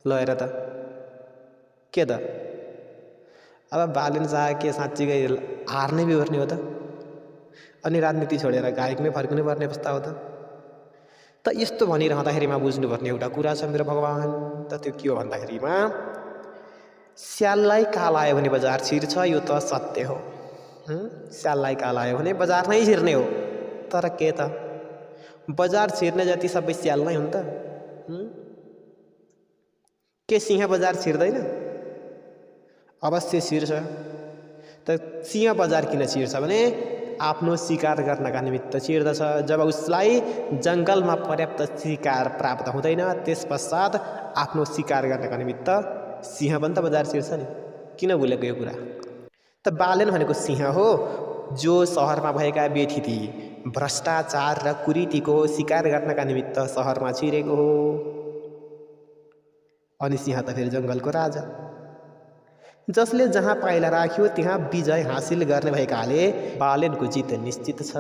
ल हेर त के त अब बालेन शाह के साँच्चीकै हार्नै बिहोर्ने हो त अनि राजनीति छोडेर गायकमै फर्किनु पर्ने अवस्था हो त यस्तो भनिरहँदाखेरिमा बुझ्नुपर्ने एउटा कुरा छ मेरो भगवान्। त त्यो के हो भन्दाखेरिमा स्याललाई कालायो भने बजार छिर्छ, यो त सत्य हो। स्याललाई कालायो भने बजार नै छिर्ने हो। तर के त बजार छिर्ने जति सबै स्याल नै हुन् त? के सिंह बजार छिर्दैन? अवश्य छिर्छ। त सिंह बजार किन छिर्छ भने आफ्नो शिकार गर्नका निमित्त छिर्दछ। जब उसलाई जङ्गलमा पर्याप्त शिकार प्राप्त हुँदैन त्यस पश्चात आफ्नो शिकार गर्नका निमित्त सिंह पनि त बजार छिर्छ नि। किन भुलेको यो कुरा? त बालेन भनेको सिंह हो जो सहरमा भएका बेथिति भ्रष्टाचार र कुरीतिको शिकार गर्नका निमित्त सहरमा छिरेको हो। अनि सिंह त फेरि जङ्गलको राजा, जसले जहाँ पाइला राख्यो त्यहाँ विजय हासिल गर्ने भएकाले बालेनको जित निश्चित छ।